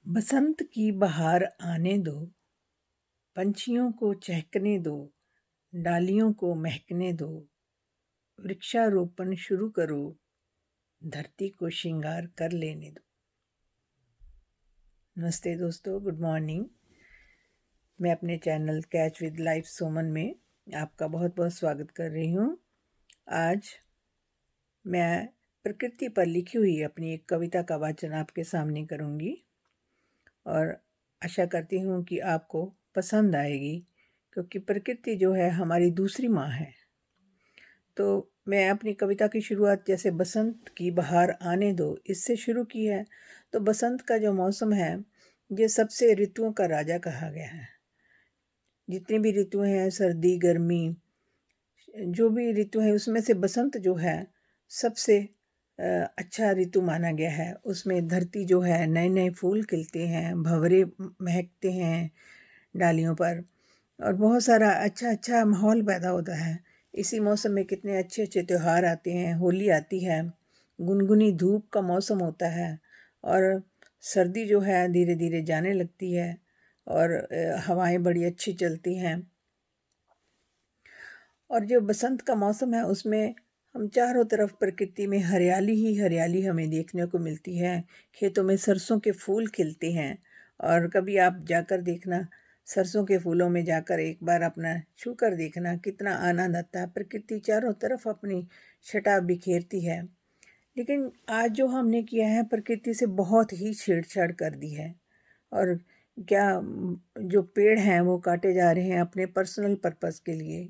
बसंत की बहार आने दो, पंछियों को चहकने दो, डालियों को महकने दो, वृक्षारोपण शुरू करो, धरती को श्रृंगार कर लेने दो। नमस्ते दोस्तों, गुड मॉर्निंग। मैं अपने channel catch with life Soman में आपका बहुत बहुत स्वागत कर रही हूँ। आज मैं प्रकृति पर लिखी हुई अपनी एक कविता का वाचन आपके सामने करूँगी और आशा करती हूँ कि आपको पसंद आएगी, क्योंकि प्रकृति जो है हमारी दूसरी माँ है। तो मैं अपनी कविता की शुरुआत जैसे बसंत की बहार आने दो इससे शुरू की है। तो बसंत का जो मौसम है ये सबसे ऋतुओं का राजा कहा गया है। जितनी भी ऋतु हैं, सर्दी गर्मी, जो भी ऋतु है उसमें से बसंत जो है सबसे अच्छा ऋतु माना गया है। उसमें धरती जो है नए नए फूल खिलते हैं, भंवरे महकते हैं डालियों पर और बहुत सारा अच्छा अच्छा माहौल पैदा होता है। इसी मौसम में कितने अच्छे अच्छे त्यौहार आते हैं। होली आती है, गुनगुनी धूप का मौसम होता है और सर्दी जो है धीरे धीरे जाने लगती है और हवाएं बड़ी अच्छी चलती हैं। और जो बसंत का मौसम है उसमें हम चारों तरफ प्रकृति में हरियाली ही हरियाली हमें देखने को मिलती है। खेतों में सरसों के फूल खिलते हैं और कभी आप जाकर देखना, सरसों के फूलों में जाकर एक बार अपना छू कर देखना, कितना आनंद आता है। प्रकृति चारों तरफ अपनी छटा बिखेरती है। लेकिन आज जो हमने किया है, प्रकृति से बहुत ही छेड़छाड़ कर दी है और क्या जो पेड़ हैं वो काटे जा रहे हैं अपने पर्सनल पर्पस के लिए।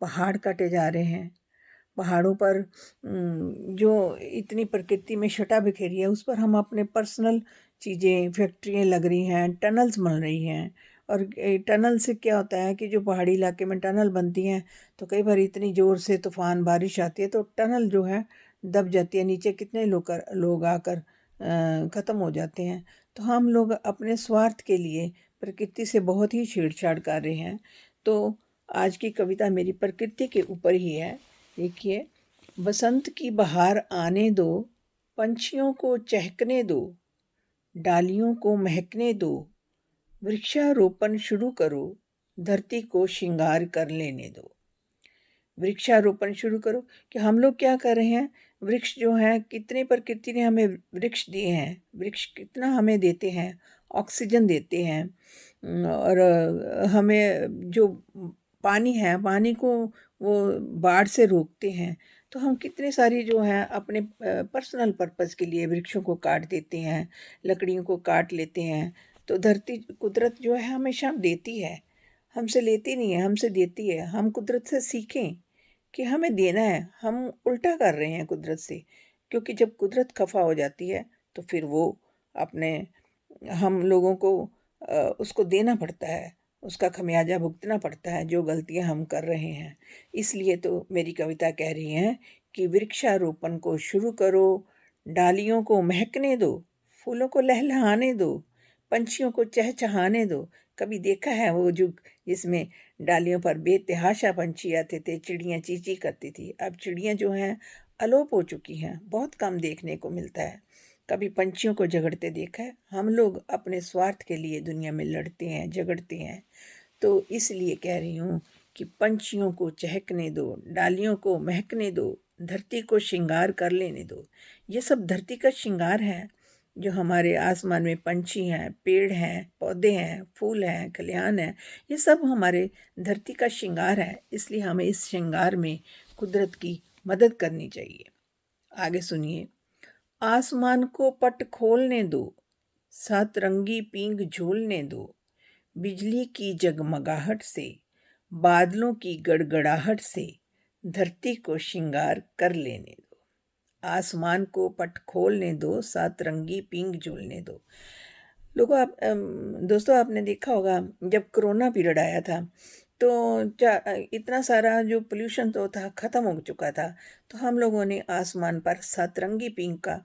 पहाड़ काटे जा रहे हैं। पहाड़ों पर जो इतनी प्रकृति में छटा बिखेरी है उस पर हम अपने पर्सनल चीज़ें, फैक्ट्रियाँ लग रही हैं, टनल्स बन रही हैं। और टनल से क्या होता है कि जो पहाड़ी इलाके में टनल बनती हैं तो कई बार इतनी ज़ोर से तूफान बारिश आती है तो टनल जो है दब जाती है। नीचे कितने लोग आकर ख़त्म हो जाते हैं। तो हम लोग अपने स्वार्थ के लिए प्रकृति से बहुत ही छेड़छाड़ कर रहे हैं। तो आज की कविता मेरी प्रकृति के ऊपर ही है। देखिए, बसंत की बहार आने दो, पंछियों को चहकने दो, डालियों को महकने दो, वृक्षारोपण शुरू करो, धरती को श्रृंगार कर लेने दो। वृक्षारोपण शुरू करो कि हम लोग क्या कर रहे हैं। वृक्ष जो है, कितने प्रकृति ने हमें वृक्ष दिए हैं। वृक्ष कितना हमें देते हैं, ऑक्सीजन देते हैं और हमें जो पानी है, पानी को वो बाढ़ से रोकते हैं। तो हम कितने सारी जो हैं अपने पर्सनल पर्पस के लिए वृक्षों को काट देते हैं, लकड़ियों को काट लेते हैं। तो धरती, कुदरत जो है हमेशा देती है, हमसे लेती नहीं है, हमसे देती है। हम कुदरत से सीखें कि हमें देना है। हम उल्टा कर रहे हैं कुदरत से, क्योंकि जब कुदरत खफा हो जाती है तो फिर वो अपने हम लोगों को उसको देना पड़ता है, उसका खमियाजा भुगतना पड़ता है जो गलतियां हम कर रहे हैं। इसलिए तो मेरी कविता कह रही है कि वृक्षारोपण को शुरू करो, डालियों को महकने दो, फूलों को लहलहाने दो, पंछियों को चहचहाने दो। कभी देखा है वो जुग जिसमें डालियों पर बेतहाशा पंछी आते थे, चिड़ियाँ चींची करती थी। अब चिड़ियाँ जो हैं अलोप हो चुकी हैं, बहुत कम देखने को मिलता है। कभी पंछियों को झगड़ते देखा है? हम लोग अपने स्वार्थ के लिए दुनिया में लड़ते हैं, झगड़ते हैं। तो इसलिए कह रही हूँ कि पंछियों को चहकने दो, डालियों को महकने दो, धरती को श्रृंगार कर लेने दो। ये सब धरती का श्रृंगार है। जो हमारे आसमान में पंछी हैं, पेड़ हैं, पौधे हैं, फूल हैं, खलिहान हैं, ये सब हमारे धरती का श्रृंगार है। इसलिए हमें इस श्रृंगार में कुदरत की मदद करनी चाहिए। आगे सुनिए। आसमान को पट खोलने दो, सतरंगी पींग झूलने दो, बिजली की जगमगाहट से, बादलों की गड़गड़ाहट से, धरती को श्रृंगार कर लेने दो। आसमान को पट खोलने दो, सतरंगी पींग झूलने दो। लोगों, दोस्तों, आपने देखा होगा जब कोरोना पीरियड आया था तो इतना सारा जो पोल्यूशन तो था ख़त्म हो चुका था। तो हम लोगों ने आसमान पर सतरंगी पिंक का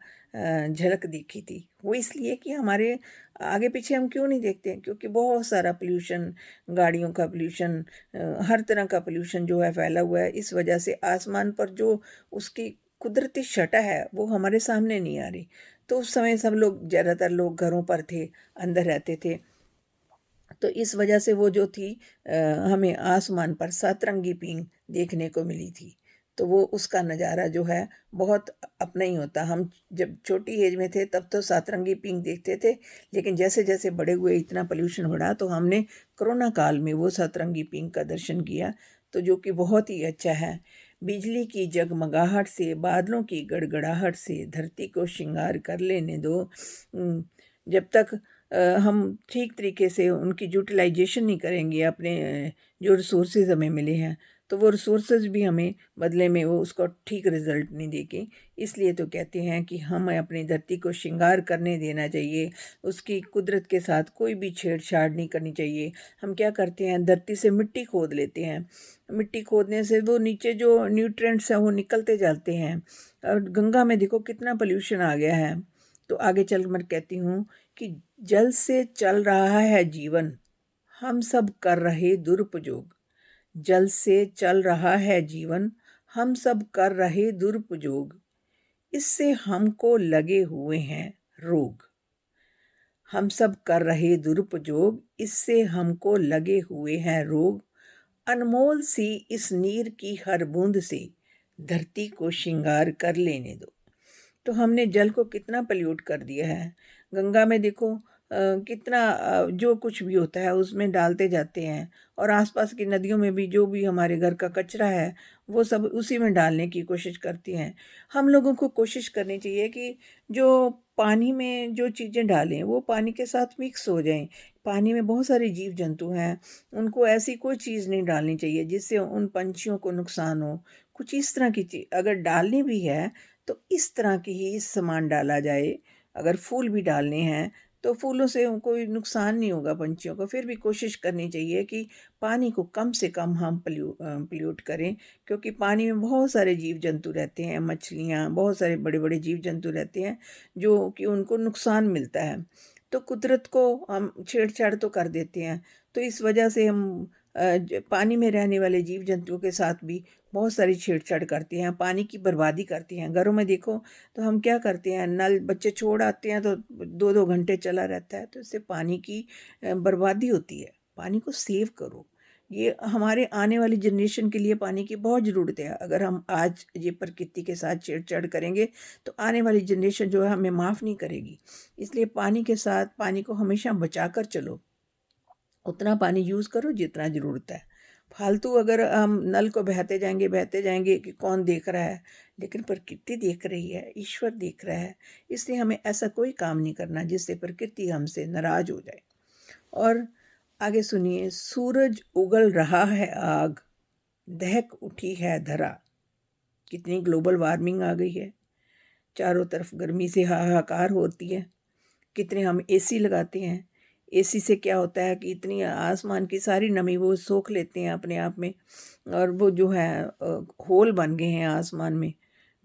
झलक देखी थी। वो इसलिए कि हमारे आगे पीछे हम क्यों नहीं देखते, क्योंकि बहुत सारा पोल्यूशन, गाड़ियों का पोल्यूशन, हर तरह का पोल्यूशन जो है फैला हुआ है। इस वजह से आसमान पर जो उसकी कुदरती छटा है वो हमारे सामने नहीं आ रही। तो उस समय सब लोग, ज़्यादातर लोग घरों पर थे, अंदर रहते थे। तो इस वजह से वो जो थी हमें आसमान पर सतरंगी पींग देखने को मिली थी। तो वो उसका नज़ारा जो है बहुत अपना ही होता। हम जब छोटी एज में थे तब तो सतरंगी पींग देखते थे, लेकिन जैसे जैसे बड़े हुए इतना पोल्यूशन बढ़ा तो हमने कोरोना काल में वो सतरंगी पींग का दर्शन किया, तो जो कि बहुत ही अच्छा है। बिजली की जगमगाहट से, बादलों की गड़गड़ाहट से धरती को श्रृंगार कर लेने दो। जब तक हम ठीक तरीके से उनकी यूटिलाइजेशन नहीं करेंगे, अपने जो रिसोर्सेज हमें मिले हैं, तो वो रिसोर्सेज भी हमें बदले में वो उसको ठीक रिज़ल्ट नहीं देंगे। इसलिए तो कहते हैं कि हमें अपनी धरती को श्रृंगार करने देना चाहिए, उसकी कुदरत के साथ कोई भी छेड़छाड़ नहीं करनी चाहिए। हम क्या करते हैं, धरती से मिट्टी खोद लेते हैं, मिट्टी खोदने से वो नीचे जो न्यूट्रिएंट्स हैं वो निकलते जाते हैं। और गंगा में देखो कितना पोल्यूशन आ गया है। तो आगे चल मैं कहती हूँ कि जल से चल रहा है जीवन, हम सब कर रहे दुरुपयोग। जल से चल रहा है जीवन, हम सब कर रहे दुरुपयोग। इससे हमको लगे हुए हैं रोग। हम सब कर रहे दुरुपयोग, इससे हमको लगे हुए हैं रोग। अनमोल सी इस नीर की हर बूंद से धरती को श्रृंगार कर लेने दो। तो हमने जल को कितना पल्यूट कर दिया है। गंगा में देखो कितना जो कुछ भी होता है उसमें डालते जाते हैं, और आसपास की नदियों में भी जो भी हमारे घर का कचरा है वो सब उसी में डालने की कोशिश करती हैं। हम लोगों को कोशिश करनी चाहिए कि जो पानी में जो चीज़ें डालें वो पानी के साथ मिक्स हो जाएं। पानी में बहुत सारे जीव जंतु हैं, उनको ऐसी कोई चीज़ नहीं डालनी चाहिए जिससे उन पंछियों को नुकसान हो। कुछ इस तरह की चीज़ अगर डालनी भी है तो इस तरह की ही सामान डाला जाए। अगर फूल भी डालने हैं तो फूलों से कोई नुकसान नहीं होगा पंछियों को। फिर भी कोशिश करनी चाहिए कि पानी को कम से कम हम पल्यूट करें, क्योंकि पानी में बहुत सारे जीव जंतु रहते हैं, मछलियाँ, बहुत सारे बड़े बड़े जीव जंतु रहते हैं जो कि उनको नुकसान मिलता है। तो कुदरत को हम छेड़छाड़ तो कर देते हैं। तो इस वजह से हम पानी में रहने वाले जीव जंतुओं के साथ भी बहुत सारी छेड़छाड़ करती हैं, पानी की बर्बादी करती हैं। घरों में देखो तो हम क्या करते हैं, नल बच्चे छोड़ आते हैं तो 2-2 घंटे चला रहता है, तो इससे पानी की बर्बादी होती है। पानी को सेव करो। ये हमारे आने वाली जनरेशन के लिए पानी की बहुत ज़रूरत है। अगर हम आज ये प्रकृति के साथ छेड़छाड़ करेंगे तो आने वाली जनरेशन जो है हमें माफ़ नहीं करेगी। इसलिए पानी के साथ पानी को हमेशा बचा कर चलो। उतना पानी यूज़ करो जितना ज़रूरत है। फालतू अगर हम नल को बहते जाएंगे कि कौन देख रहा है, लेकिन प्रकृति देख रही है, ईश्वर देख रहा है। इसलिए हमें ऐसा कोई काम नहीं करना जिससे प्रकृति हमसे नाराज़ हो जाए। और आगे सुनिए, सूरज उगल रहा है आग, दहक उठी है धरा। कितनी ग्लोबल वार्मिंग आ गई है, चारों तरफ गर्मी से हाहाकार होती है। कितने हम एसी लगाते हैं, एसी से क्या होता है कि इतनी आसमान की सारी नमी वो सोख लेते हैं अपने आप में, और वो जो है होल बन गए हैं आसमान में,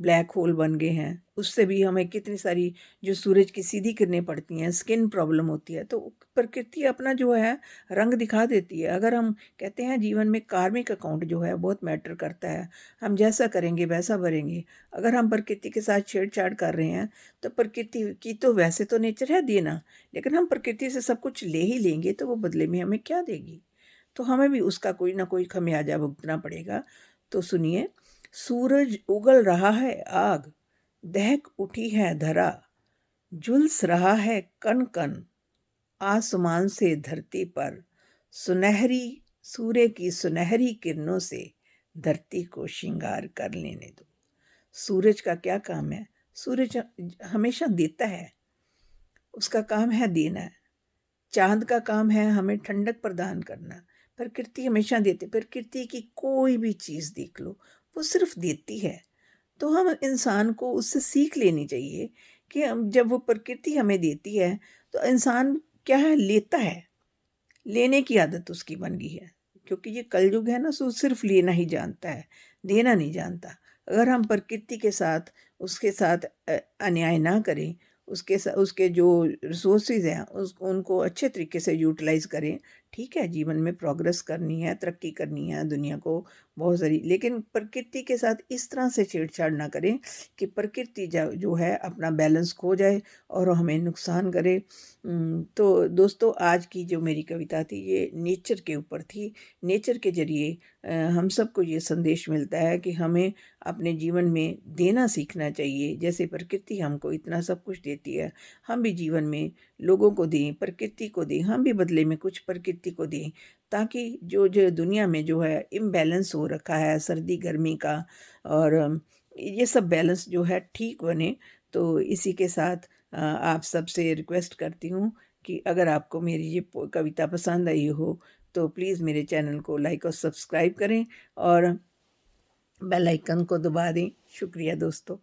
ब्लैक होल बन गए हैं। उससे भी हमें कितनी सारी जो सूरज की सीधी किरणें पड़ती हैं, स्किन प्रॉब्लम होती है। तो प्रकृति अपना जो है रंग दिखा देती है। अगर हम कहते हैं जीवन में कार्मिक अकाउंट जो है बहुत मैटर करता है, हम जैसा करेंगे वैसा भरेंगे। अगर हम प्रकृति के साथ छेड़छाड़ कर रहे हैं तो प्रकृति की तो वैसे तो नेचर है देना, लेकिन हम प्रकृति से सब कुछ ले ही लेंगे तो वो बदले में हमें क्या देगी। तो हमें भी उसका कोई ना कोई खमियाजा भुगतना पड़ेगा। तो सुनिए, सूरज उगल रहा है आग, दहक उठी है धरा। झुलस रहा है कण कण आसमान से धरती पर। सुनहरी सूर्य की सुनहरी किरणों से धरती को श्रृंगार कर लेने दो। सूरज का क्या काम है? सूरज हमेशा देता है, उसका काम है देना। चाँद का काम है हमें ठंडक प्रदान करना। प्रकृति हमेशा देती, प्रकृति की कोई भी चीज़ देख लो वो सिर्फ देती है। तो हम इंसान को उससे सीख लेनी चाहिए कि हम जब वो प्रकृति हमें देती है तो इंसान क्या है, लेता है। लेने की आदत उसकी बन गई है, क्योंकि ये कलयुग है ना, सो सिर्फ लेना ही जानता है, देना नहीं जानता। अगर हम प्रकृति के साथ उसके साथ अन्याय ना करें, उसके जो रिसोर्सेज हैं उनको अच्छे तरीके से यूटिलाइज़ करें, ठीक है, जीवन में प्रोग्रेस करनी है, तरक्की करनी है, दुनिया को बहुत सारी, लेकिन प्रकृति के साथ इस तरह से छेड़छाड़ ना करें कि प्रकृति जो है अपना बैलेंस खो जाए और हमें नुकसान करे। तो दोस्तों, आज की जो मेरी कविता थी ये नेचर के ऊपर थी। नेचर के ज़रिए हम सबको ये संदेश मिलता है कि हमें अपने जीवन में देना सीखना चाहिए। जैसे प्रकृति हमको इतना सब कुछ देती है, हम भी जीवन में लोगों को दें, प्रकृति को दें, हम भी बदले में कुछ प्रकृति को दें, ताकि जो जो दुनिया में जो है इम्बैलेंस हो रखा है सर्दी गर्मी का, और ये सब बैलेंस जो है ठीक बने। तो इसी के साथ आप सबसे रिक्वेस्ट करती हूँ कि अगर आपको मेरी ये कविता पसंद आई हो तो प्लीज़ मेरे चैनल को लाइक और सब्सक्राइब करें और बेल आइकन को दबा दें। शुक्रिया दोस्तों।